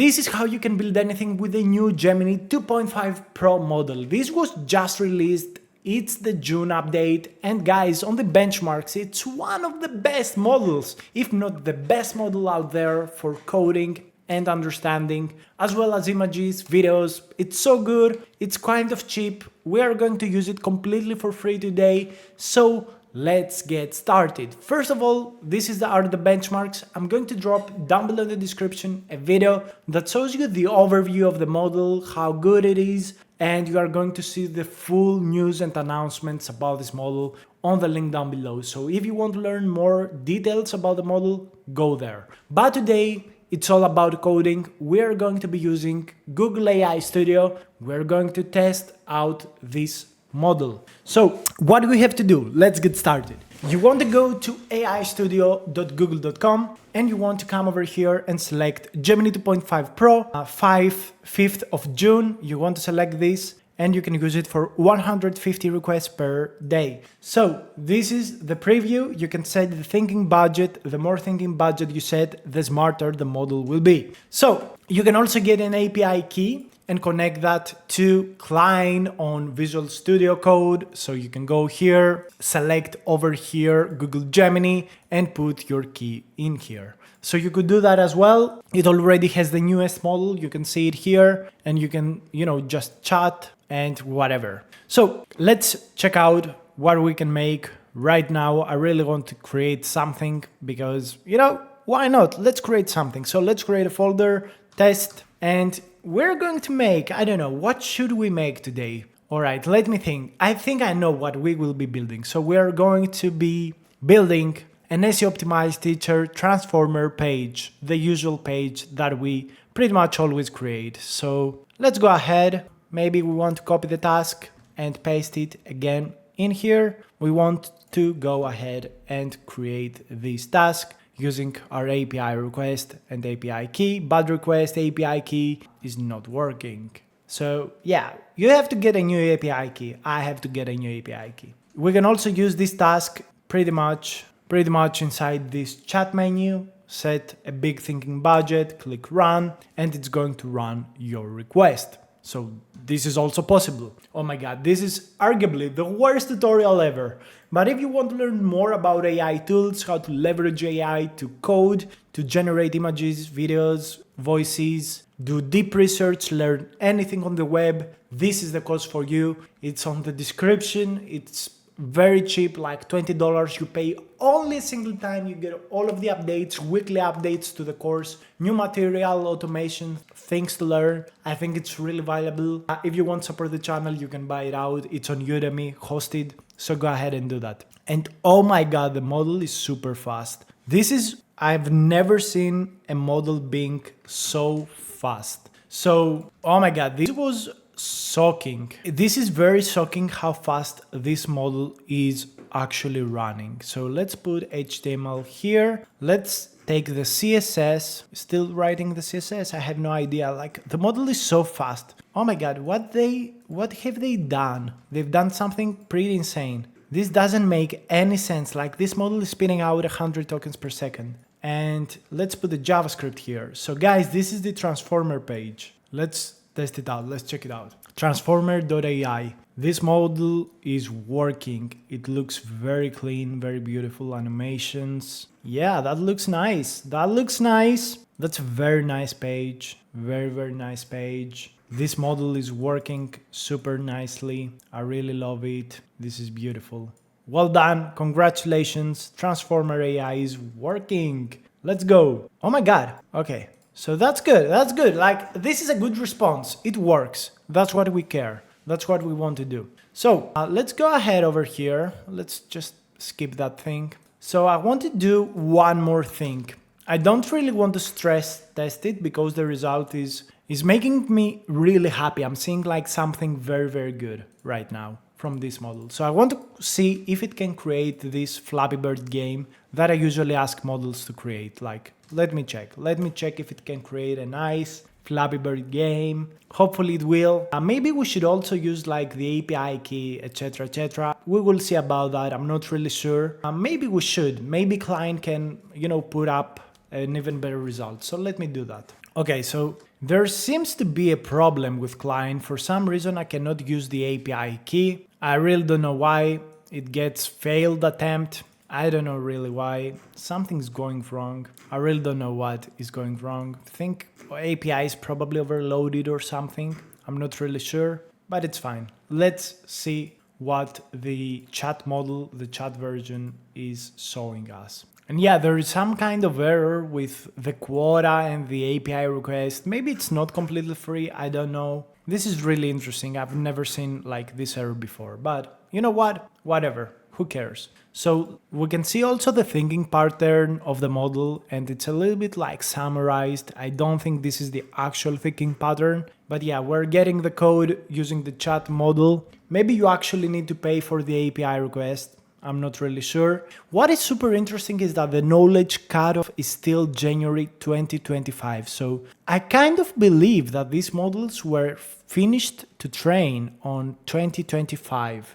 this is how you can build anything with the new Gemini 2.5 Pro model. This was just released. It's the June update, and guys, on the benchmarks, it's one of the best models, if not the best model out there for coding and understanding, as well as images, videos. It's so good, it's kind of cheap. We are going to use it completely for free today, so let's get started. First of all, these are the benchmarks. I'm going to drop down below in the description a video that shows you the overview of the model, how good it is, and you are going to see the full news and announcements about this model on the link down below. So if you want to learn more details about the model, go there. But today, it's all about coding. We are going to be using Google AI Studio. We're going to test out this model. So what do we have to do? Let's get started. You want to go to aistudio.google.com and you want to come over here and select Gemini 2.5 Pro, 5th of June. You want to select this and you can use it for 150 requests per day. So this is the preview. You can set the thinking budget. The more thinking budget you set, the smarter the model will be. So you can also get an API key and connect that to Klein on Visual Studio Code. So you can go here, select over here Google Gemini and put your key in here. So you could do that as well. It already has the newest model. You can see it here and you can, just chat and whatever. So let's check out what we can make right now. I really want to create something because, why not? Let's create something. So let's create a folder, test, and we're going to make, I don't know, what should we make today? All right, let me think. I think I know what we will be building. So we're going to be building an SEO optimized teacher transformer page, the usual page that we pretty much always create. So let's go ahead. Maybe we want to copy the task and paste it again in here. We want to go ahead and create this task using our API request and API key, but request API key is not working. So yeah, you have to get a new API key. I have to get a new API key. We can also use this task pretty much inside this chat menu, set a big thinking budget, click run, and it's going to run your request. So this is also possible. Oh my God, this is arguably the worst tutorial ever. But if you want to learn more about AI tools, how to leverage AI to code, to generate images, videos, voices, do deep research, learn anything on the web, this is the course for you. It's on the description. It's very cheap, like $20. You pay only a single time. You get all of the updates, weekly updates to the course, new material, automation, things to learn. I think it's really valuable. If you want to support the channel, you can buy it out. It's on Udemy, hosted. So go ahead and do that. And oh my God, the model is super fast. I've never seen a model being so fast. So, oh my God, this was shocking. This is very shocking how fast this model is actually running. So let's put HTML here. Let's take the CSS. Still writing the CSS. I have no idea. Like, the model is so fast. Oh my God, what have they done? They've done something pretty insane. This doesn't make any sense. Like, this model is spitting out 100 tokens per second. And let's put the JavaScript here. So guys, this is the transformer page. Let's test it out. Let's check it out. Transformer.ai. This model is working. It looks very clean, very beautiful animations. Yeah, that looks nice. That looks nice. That's a very nice page. Very, very nice page. This model is working super nicely. I really love it. This is beautiful. Well done. Congratulations. Transformer AI is working. Let's go. Oh my God. Okay. So that's good. That's good. Like, this is a good response. It works. That's what we care. That's what we want to do. So let's go ahead over here. Let's just skip that thing. So I want to do one more thing. I don't really want to stress test it because the result is making me really happy. I'm seeing like something very, very good right now from this model. So I want to see if it can create this Flappy Bird game that I usually ask models to create. Like, let me check if it can create a nice Flappy Bird game. Hopefully it will. Maybe we should also use like the API key, etc, etc. We will see about that. I'm not really sure. Maybe we should. Maybe client can, put up an even better result. So let me do that. Okay, so there seems to be a problem with Client. For some reason, I cannot use the API key. I really don't know why. It gets failed attempt. I don't know really why. Something's going wrong. I really don't know what is going wrong. I think API is probably overloaded or something. I'm not really sure, but it's fine. Let's see what the chat model, the chat version is showing us. And yeah, there is some kind of error with the quota and the API request. Maybe it's not completely free, I don't know. This is really interesting. I've never seen like this error before, but you know what? Whatever, who cares? So we can see also the thinking pattern of the model, and it's a little bit like summarized. I don't think this is the actual thinking pattern, but yeah, we're getting the code using the chat model. Maybe you actually need to pay for the API request. I'm not really sure. What is super interesting is that the knowledge cutoff is still January 2025. So I kind of believe that these models were finished to train on 2025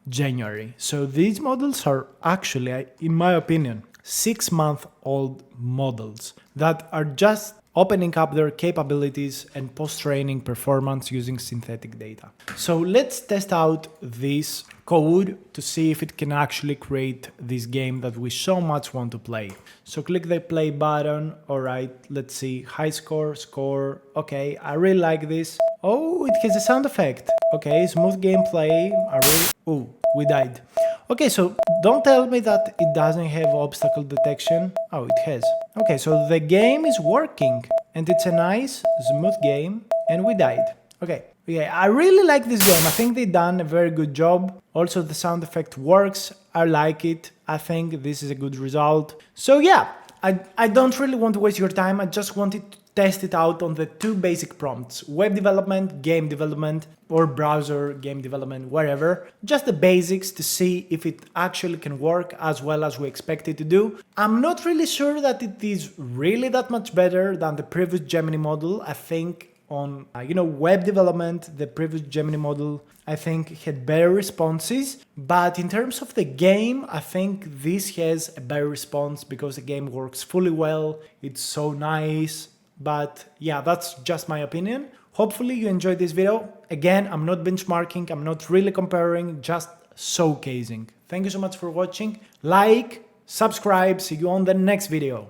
January. So these models are actually, in my opinion, 6-month-old models that are just opening up their capabilities and post-training performance using synthetic data. So let's test out this code to see if it can actually create this game that we so much want to play. So click the play button. All right, let's see, high score, score. Okay, I really like this. Oh, it has a sound effect. Okay, smooth gameplay. Oh, we died. Okay, so don't tell me that it doesn't have obstacle detection. Oh, it has. Okay, so the game is working and it's a nice, smooth game, and we died. Okay, I really like this game. I think they done a very good job. Also, the sound effect works. I like it. I think this is a good result. So yeah, I don't really want to waste your time. I just wanted to test it out on the 2 basic prompts: web development, game development, or browser game development, whatever. Just the basics to see if it actually can work as well as we expect it to do. I'm not really sure that it is really that much better than the previous Gemini model. I think on web development, the previous Gemini model, I think, had better responses. But in terms of the game, I think this has a better response because the game works fully well. It's so nice. But yeah, that's just my opinion. Hopefully you enjoyed this video. Again, I'm not benchmarking, I'm not really comparing, just showcasing. Thank you so much for watching. Like, subscribe, see you on the next video.